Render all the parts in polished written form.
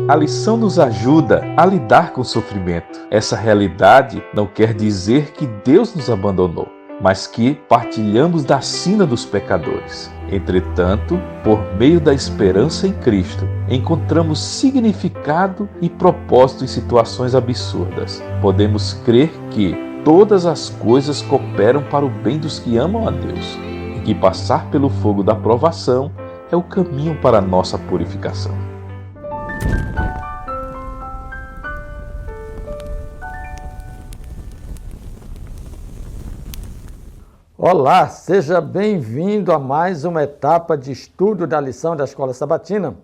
A lição nos ajuda a lidar com o sofrimento. Essa realidade não quer dizer que Deus nos abandonou, mas que partilhamos da sina dos pecadores. Entretanto, por meio da esperança em Cristo, encontramos significado e propósito em situações absurdas. Podemos crer que todas as coisas cooperam para o bem dos que amam a Deus e que passar pelo fogo da provação é o caminho para a nossa purificação. Olá, seja bem-vindo a mais uma etapa de estudo da lição da Escola Sabatina.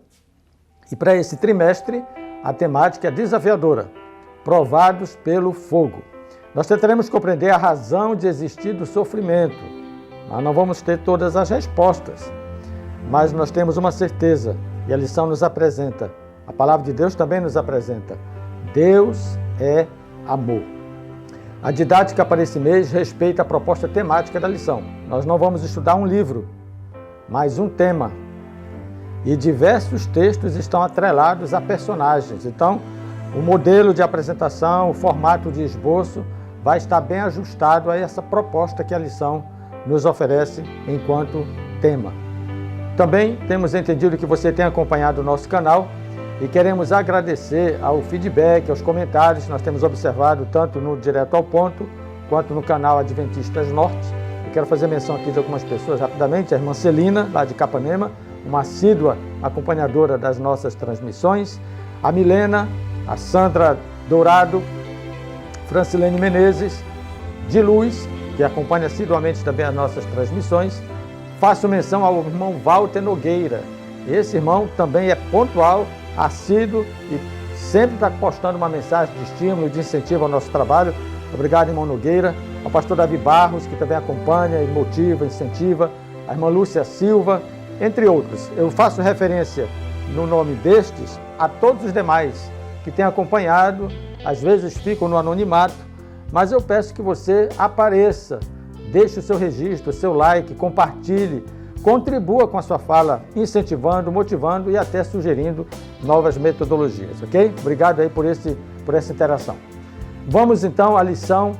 E para esse trimestre, a temática é desafiadora, provados pelo fogo. Nós tentaremos compreender a razão de existir do sofrimento. Nós não vamos ter todas as respostas, mas nós temos uma certeza, e a lição nos apresenta, a palavra de Deus também nos apresenta: Deus é amor. A didática para esse mês respeita a proposta temática da lição. Nós não vamos estudar um livro, mas um tema. E diversos textos estão atrelados a personagens. Então, o modelo de apresentação, o formato de esboço vai estar bem ajustado a essa proposta que a lição nos oferece enquanto tema. Também temos entendido que você tem acompanhado o nosso canal e queremos agradecer ao feedback, aos comentários que nós temos observado tanto no Direto ao Ponto quanto no canal Adventistas Norte. Eu quero fazer menção aqui de algumas pessoas rapidamente. A irmã Celina, lá de Capanema, uma assídua acompanhadora das nossas transmissões. A Milena, a Sandra Dourado, Francilene Menezes, de Luz, que acompanha assiduamente também as nossas transmissões. Faço menção ao irmão Walter Nogueira. Esse irmão também é pontual, assíduo e sempre está postando uma mensagem de estímulo, de incentivo ao nosso trabalho. Obrigado, irmão Nogueira. Ao pastor Davi Barros, que também acompanha, motiva, incentiva. A irmã Lúcia Silva, entre outros. Eu faço referência no nome destes a todos os demais que têm acompanhado, às vezes ficam no anonimato, mas eu peço que você apareça, deixe o seu registro, o seu like, compartilhe, contribua com a sua fala, incentivando, motivando e até sugerindo novas metodologias, ok? Obrigado aí por essa interação. Vamos então à lição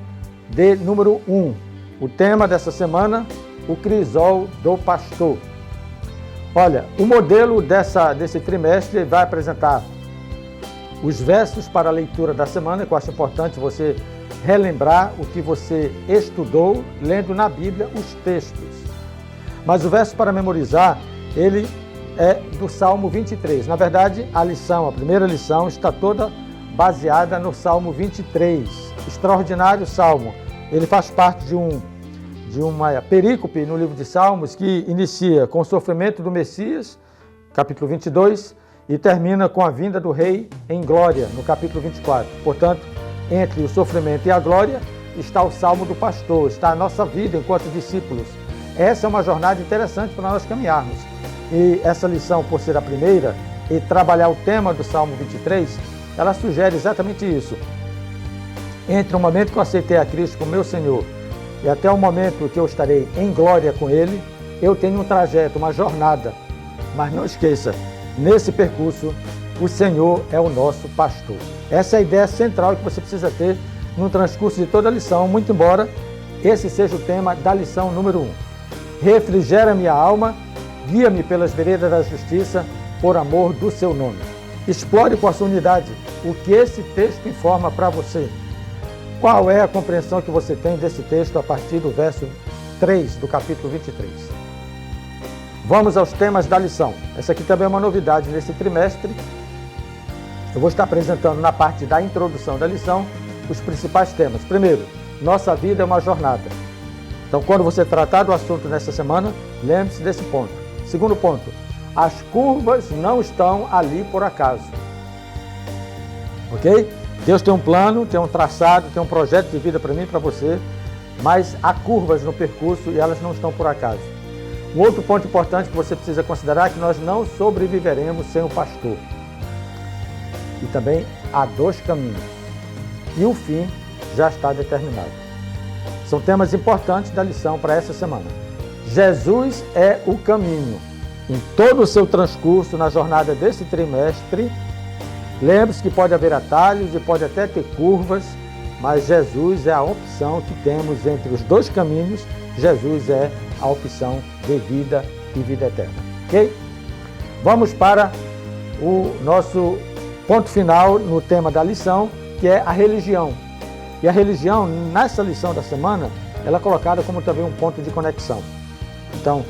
de número 1. O tema dessa semana, o crisol do pastor. Olha, o modelo desse trimestre vai apresentar os versos para a leitura da semana, que eu acho importante você relembrar o que você estudou, lendo na Bíblia os textos. Mas o verso para memorizar, ele é do Salmo 23. Na verdade, a primeira lição, está toda baseada no Salmo 23. Extraordinário salmo. Ele faz parte de uma perícope no livro de Salmos que inicia com o sofrimento do Messias, capítulo 22, e termina com a vinda do rei em glória, no capítulo 24. Portanto, entre o sofrimento e a glória está o Salmo do pastor, está a nossa vida enquanto discípulos. Essa é uma jornada interessante para nós caminharmos. E essa lição, por ser a primeira, e trabalhar o tema do Salmo 23, ela sugere exatamente isso. Entre o momento que eu aceitei a Cristo como meu Senhor e até o momento que eu estarei em glória com Ele, eu tenho um trajeto, uma jornada. Mas não esqueça, nesse percurso, o Senhor é o nosso pastor. Essa é a ideia central que você precisa ter no transcurso de toda a lição, muito embora esse seja o tema da lição número 1. Refrigera minha alma, guia-me pelas veredas da justiça, por amor do seu nome. Explore com a sua unidade o que esse texto informa para você. Qual é a compreensão que você tem desse texto a partir do verso 3 do capítulo 23? Vamos aos temas da lição. Essa aqui também é uma novidade nesse trimestre. Eu vou estar apresentando na parte da introdução da lição os principais temas. Primeiro, nossa vida é uma jornada. Então, quando você tratar do assunto nessa semana, lembre-se desse ponto. Segundo ponto, as curvas não estão ali por acaso. Ok? Deus tem um plano, tem um traçado, tem um projeto de vida para mim e para você, mas há curvas no percurso e elas não estão por acaso. Um outro ponto importante que você precisa considerar é que nós não sobreviveremos sem o pastor. E também há 2 caminhos. E o fim já está determinado. São temas importantes da lição para essa semana. Jesus é o caminho. Em todo o seu transcurso na jornada desse trimestre, Lembre-se que pode haver atalhos e pode até ter curvas, mas Jesus é a opção que temos entre os dois caminhos. Jesus é a opção de vida e vida eterna. Ok? Vamos para o nosso ponto final no tema da lição, que é a religião. E a religião, nessa lição da semana, ela é colocada como também um ponto de conexão. Então,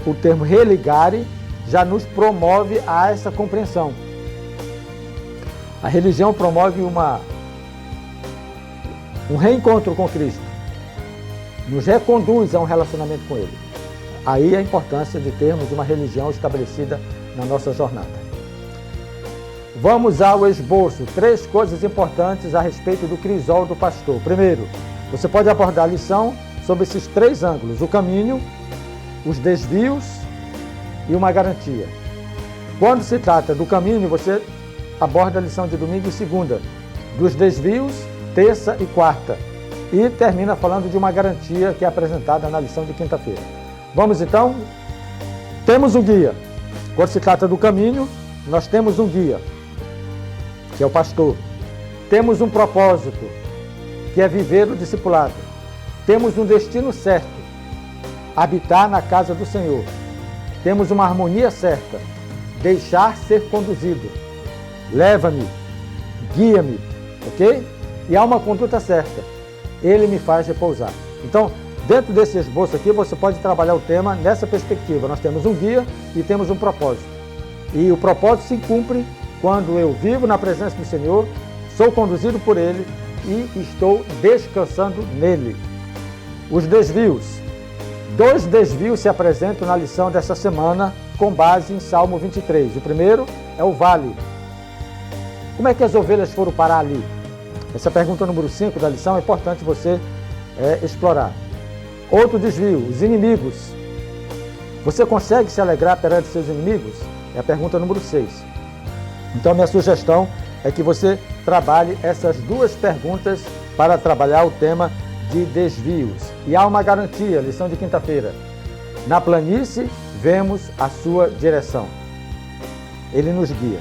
o termo religare já nos promove a essa compreensão. A religião promove um reencontro com Cristo, nos reconduz a um relacionamento com Ele. Aí a importância de termos uma religião estabelecida na nossa jornada. Vamos ao esboço. 3 coisas importantes a respeito do crisol do pastor. Primeiro, você pode abordar a lição sobre esses 3 ângulos: o caminho, os desvios e uma garantia. Quando se trata do caminho, você aborda a lição de domingo e segunda, dos desvios, terça e quarta, e termina falando de uma garantia que é apresentada na lição de quinta-feira. Vamos então? Temos um guia. Quando se trata do caminho, nós temos um guia, que é o pastor. Temos um propósito, que é viver o discipulado. Temos um destino certo, habitar na casa do Senhor. Temos uma harmonia certa, deixar ser conduzido. Leva-me, guia-me, ok? E há uma conduta certa. Ele me faz repousar. Então, dentro desse esboço aqui, você pode trabalhar o tema nessa perspectiva. Nós temos um guia e temos um propósito. E o propósito se cumpre quando eu vivo na presença do Senhor, sou conduzido por Ele e estou descansando nele. Os desvios. 2 desvios se apresentam na lição dessa semana com base em Salmo 23. O primeiro é o vale. Como é que as ovelhas foram parar ali? Essa pergunta número 5 da lição é importante você explorar. Outro desvio, os inimigos. Você consegue se alegrar perante seus inimigos? É a pergunta número 6. Então, minha sugestão é que você trabalhe essas 2 perguntas para trabalhar o tema de desvios. E há uma garantia, lição de quinta-feira. Na planície, vemos a sua direção. Ele nos guia.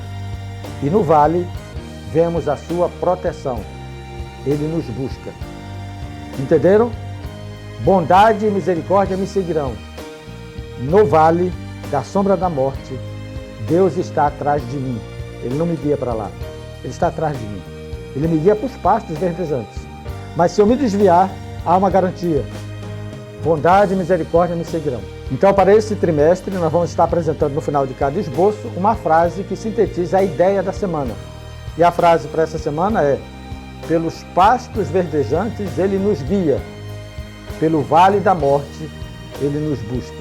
E no vale, vemos a sua proteção. Ele nos busca. Entenderam? Bondade e misericórdia me seguirão. No vale da sombra da morte, Deus está atrás de mim. Ele não me guia para lá. Ele está atrás de mim. Ele me guia para os pastos verdejantes. Mas se eu me desviar, há uma garantia. Bondade e misericórdia me seguirão. Então, para esse trimestre, nós vamos estar apresentando no final de cada esboço uma frase que sintetiza a ideia da semana. E a frase para essa semana é: pelos pastos verdejantes ele nos guia, pelo vale da morte ele nos busca.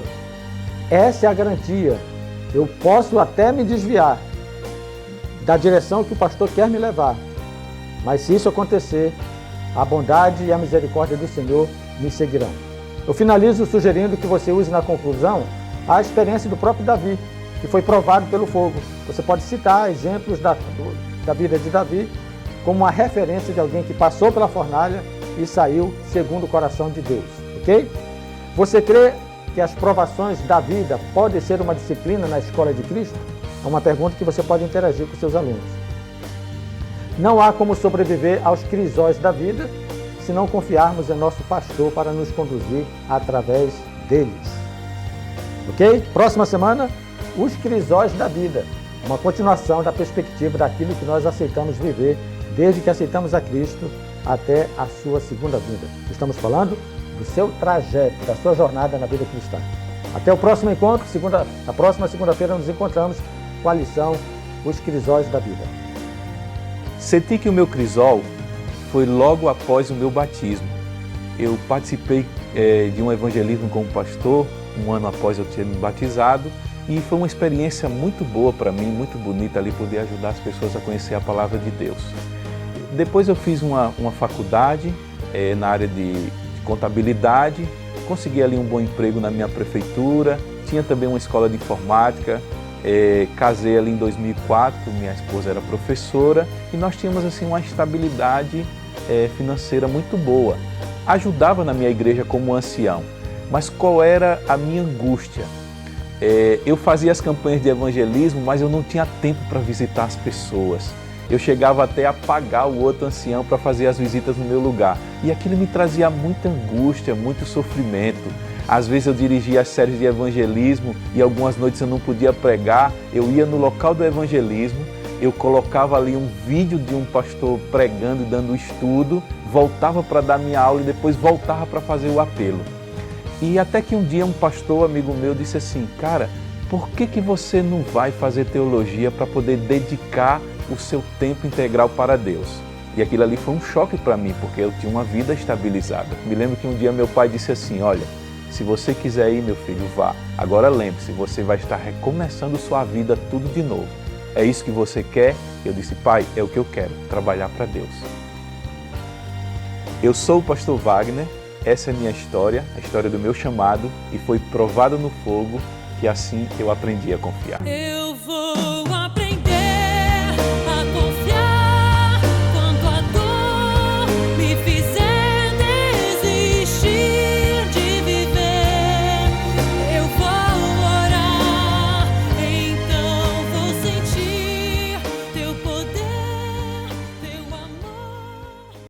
Essa é a garantia. Eu posso até me desviar da direção que o pastor quer me levar, mas se isso acontecer, a bondade e a misericórdia do Senhor me seguirão. Eu finalizo sugerindo que você use na conclusão a experiência do próprio Davi, que foi provado pelo fogo. Você pode citar exemplos da vida de Davi como uma referência de alguém que passou pela fornalha e saiu segundo o coração de Deus, ok? Você crê que as provações da vida podem ser uma disciplina na escola de Cristo? É uma pergunta que você pode interagir com seus alunos. Não há como sobreviver aos crisóis da vida se não confiarmos em nosso pastor para nos conduzir através deles. Ok? Próxima semana, os crisóis da vida. Uma continuação da perspectiva daquilo que nós aceitamos viver desde que aceitamos a Cristo até a sua segunda vinda. Estamos falando do seu trajeto, da sua jornada na vida cristã. Até o próximo encontro. Na próxima segunda-feira nos encontramos com a lição Os Crisóis da Vida. Senti que o meu crisol foi logo após o meu batismo. Eu participei de um evangelismo como pastor, um ano após eu ter me batizado, e foi uma experiência muito boa para mim, muito bonita ali poder ajudar as pessoas a conhecer a palavra de Deus. Depois eu fiz uma faculdade na área de contabilidade, consegui ali um bom emprego na minha prefeitura, tinha também uma escola de informática, casei ali em 2004, minha esposa era professora e nós tínhamos assim uma estabilidade financeira muito boa. Ajudava na minha igreja como ancião, mas qual era a minha angústia? Eu fazia as campanhas de evangelismo, mas eu não tinha tempo para visitar as pessoas. Eu chegava até a pagar o outro ancião para fazer as visitas no meu lugar. E aquilo me trazia muita angústia, muito sofrimento. Às vezes eu dirigia as séries de evangelismo e algumas noites eu não podia pregar. Eu ia no local do evangelismo, eu colocava ali um vídeo de um pastor pregando e dando estudo, voltava para dar minha aula e depois voltava para fazer o apelo. E até que um dia um pastor amigo meu disse assim: cara, por que você não vai fazer teologia para poder dedicar o seu tempo integral para Deus? E aquilo ali foi um choque para mim, porque eu tinha uma vida estabilizada. Me lembro que um dia meu pai disse assim: olha, se você quiser ir, meu filho, vá. Agora lembre-se, você vai estar recomeçando sua vida tudo de novo. É isso que você quer? Eu disse: pai, é o que eu quero, trabalhar para Deus. Eu sou o pastor Wagner, essa é a minha história, a história do meu chamado, e foi provado no fogo que assim eu aprendi a confiar.